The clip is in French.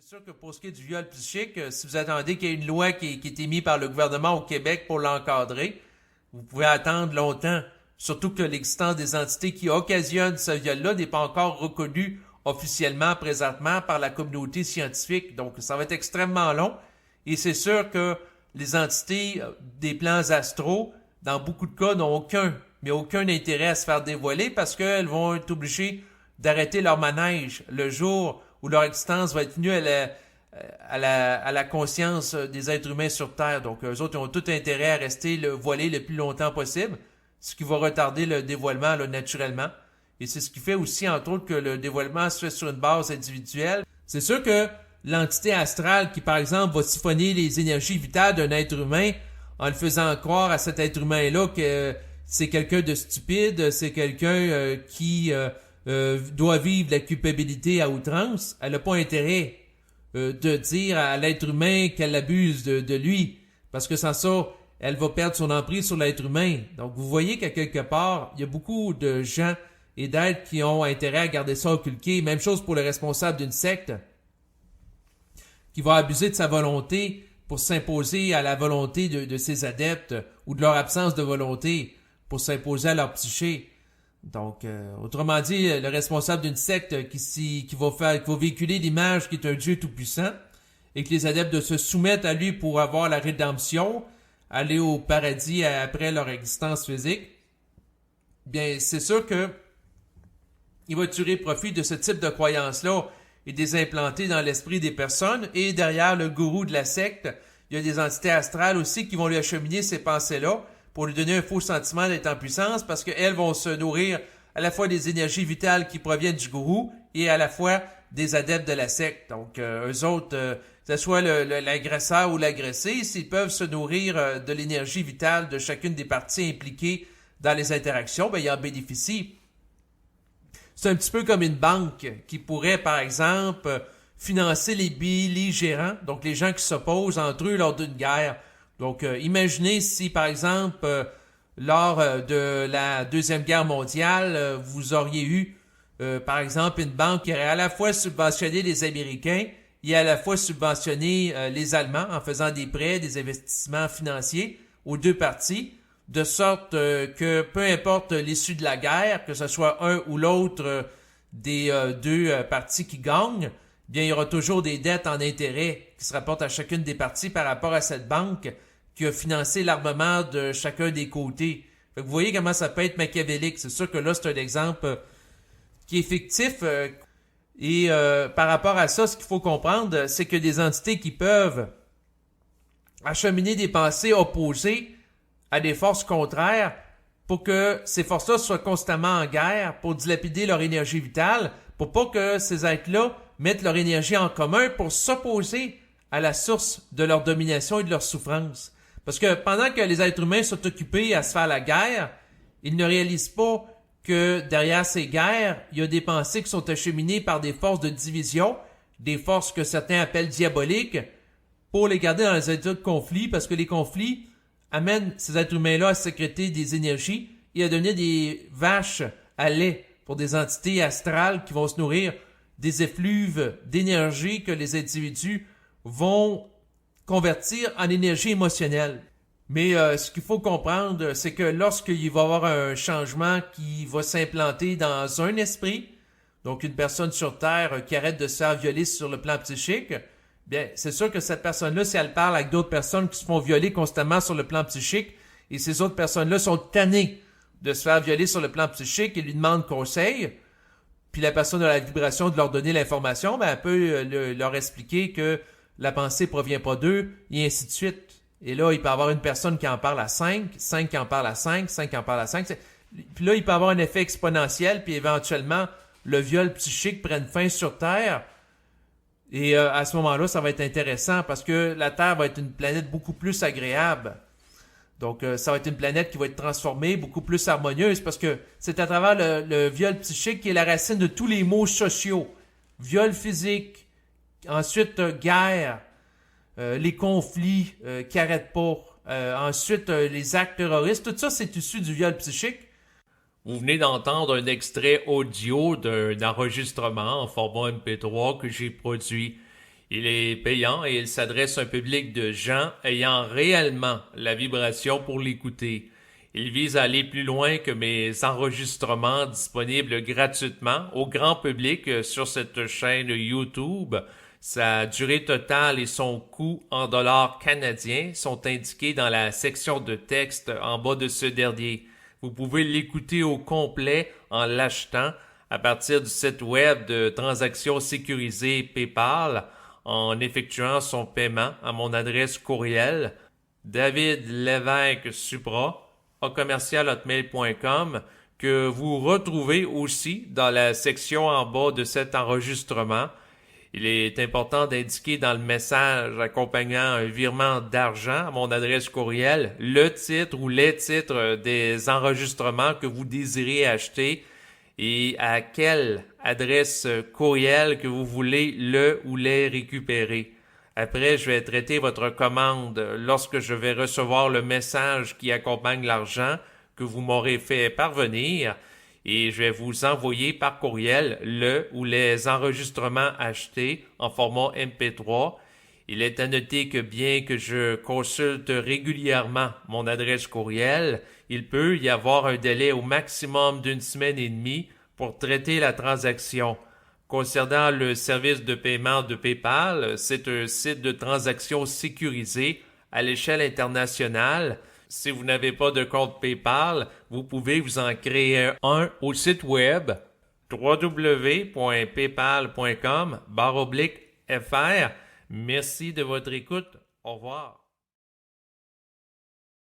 sûr que pour ce qui est du viol psychique, si vous attendez qu'il y ait une loi qui est émise par le gouvernement au Québec pour l'encadrer, vous pouvez attendre longtemps. Surtout que l'existence des entités qui occasionnent ce viol-là n'est pas encore reconnue officiellement, présentement, par la communauté scientifique. Donc, ça va être extrêmement long. Et c'est sûr que les entités des plans astraux, dans beaucoup de cas, n'ont aucun intérêt à se faire dévoiler parce qu'elles vont être obligées d'arrêter leur manège le jour où leur existence va être tenue à la conscience des êtres humains sur Terre. Donc, eux autres, ils ont tout intérêt à rester voilés le plus longtemps possible, ce qui va retarder le dévoilement là, naturellement. Et c'est ce qui fait aussi, entre autres, que le dévoilement se fait sur une base individuelle. C'est sûr que l'entité astrale qui, par exemple, va siphonner les énergies vitales d'un être humain en le faisant croire à cet être humain-là que c'est quelqu'un de stupide, c'est quelqu'un qui doit vivre la culpabilité à outrance, elle n'a pas intérêt de dire à l'être humain qu'elle abuse de lui, parce que sans ça, elle va perdre son emprise sur l'être humain. Donc, vous voyez qu'à quelque part, il y a beaucoup de gens et d'êtres qui ont intérêt à garder ça occulté. Même chose pour le responsable d'une secte, qui va abuser de sa volonté pour s'imposer à la volonté de ses adeptes, ou de leur absence de volonté pour s'imposer à leur psyché. Donc, autrement dit, le responsable d'une secte qui va véhiculer l'image qui est un Dieu tout-puissant, et que les adeptes de se soumettre à lui pour avoir la rédemption, aller au paradis après leur existence physique, bien, c'est sûr que il va tirer profit de ce type de croyance-là et les implanter dans l'esprit des personnes. Et derrière le gourou de la secte, il y a des entités astrales aussi qui vont lui acheminer ces pensées-là pour lui donner un faux sentiment d'être en puissance parce qu'elles vont se nourrir à la fois des énergies vitales qui proviennent du gourou et à la fois des adeptes de la secte. Donc, eux autres, que ce soit l'agresseur ou l'agressé, s'ils peuvent se nourrir de l'énergie vitale de chacune des parties impliquées dans les interactions, ben, ils en bénéficient. C'est un petit peu comme une banque qui pourrait, par exemple, financer les belligérants, donc les gens qui s'opposent entre eux lors d'une guerre. Donc, imaginez si, par exemple, lors de la Deuxième Guerre mondiale, vous auriez eu, par exemple, une banque qui aurait à la fois subventionné les Américains et à la fois subventionné les Allemands en faisant des prêts, des investissements financiers aux deux parties, de sorte que peu importe l'issue de la guerre, que ce soit un ou l'autre des deux parties qui gagnent, bien il y aura toujours des dettes en intérêt qui se rapportent à chacune des parties par rapport à cette banque qui a financé l'armement de chacun des côtés. Fait que vous voyez comment ça peut être machiavélique. C'est sûr que là, c'est un exemple qui est fictif. Et par rapport à ça, ce qu'il faut comprendre, c'est que des entités qui peuvent acheminer des pensées opposées à des forces contraires pour que ces forces-là soient constamment en guerre, pour dilapider leur énergie vitale, pour pas que ces êtres-là mettent leur énergie en commun pour s'opposer à la source de leur domination et de leur souffrance. Parce que pendant que les êtres humains sont occupés à se faire la guerre, ils ne réalisent pas que derrière ces guerres, il y a des pensées qui sont acheminées par des forces de division, des forces que certains appellent diaboliques, pour les garder dans les états de conflit, parce que les conflits amènent ces êtres humains-là à sécréter des énergies et à donner des vaches à lait pour des entités astrales qui vont se nourrir des effluves d'énergie que les individus vont convertir en énergie émotionnelle. Mais ce qu'il faut comprendre, c'est que lorsqu'il va y avoir un changement qui va s'implanter dans un esprit, donc une personne sur Terre qui arrête de se faire violer sur le plan psychique, bien, c'est sûr que cette personne-là, si elle parle avec d'autres personnes qui se font violer constamment sur le plan psychique, et ces autres personnes-là sont tannées de se faire violer sur le plan psychique et lui demandent conseil, puis la personne a la vibration de leur donner l'information, ben, elle peut leur expliquer que la pensée provient pas d'eux, et ainsi de suite. Et là, il peut y avoir une personne qui en parle à 5 qui en parle à 5 qui en parle à 5. Puis là, il peut y avoir un effet exponentiel, puis éventuellement, le viol psychique prenne fin sur Terre. Et à ce moment-là, ça va être intéressant parce que la Terre va être une planète beaucoup plus agréable. Donc, ça va être une planète qui va être transformée, beaucoup plus harmonieuse parce que c'est à travers le viol psychique qui est la racine de tous les maux sociaux. Viol physique, ensuite guerre, les conflits qui n'arrêtent pas, ensuite les actes terroristes, tout ça c'est issu du viol psychique. Vous venez d'entendre un extrait audio d'un enregistrement en format MP3 que j'ai produit Il est payant et il s'adresse à un public de gens ayant réellement la vibration pour l'écouter. Il vise à aller plus loin que mes enregistrements disponibles gratuitement au grand public sur cette chaîne YouTube. Sa durée totale et son coût en dollars canadiens sont indiqués dans la section de texte en bas de ce dernier. Vous pouvez l'écouter au complet en l'achetant à partir du site web de transactions sécurisées PayPal en effectuant son paiement à mon adresse courriel davidlevesque-supra@commercial-hotmail.com que vous retrouvez aussi dans la section en bas de cet enregistrement. Il est important d'indiquer dans le message accompagnant un virement d'argent à mon adresse courriel le titre ou les titres des enregistrements que vous désirez acheter et à quelle adresse courriel que vous voulez le ou les récupérer. Après, je vais traiter votre commande lorsque je vais recevoir le message qui accompagne l'argent que vous m'aurez fait parvenir et je vais vous envoyer par courriel le ou les enregistrements achetés en format MP3. Il est à noter que bien que je consulte régulièrement mon adresse courriel, il peut y avoir un délai au maximum d'une semaine et demie pour traiter la transaction. Concernant le service de paiement de PayPal, c'est un site de transaction sécurisé à l'échelle internationale. Si vous n'avez pas de compte PayPal, vous pouvez vous en créer un au site web www.paypal.com/fr. Merci de votre écoute. Au revoir.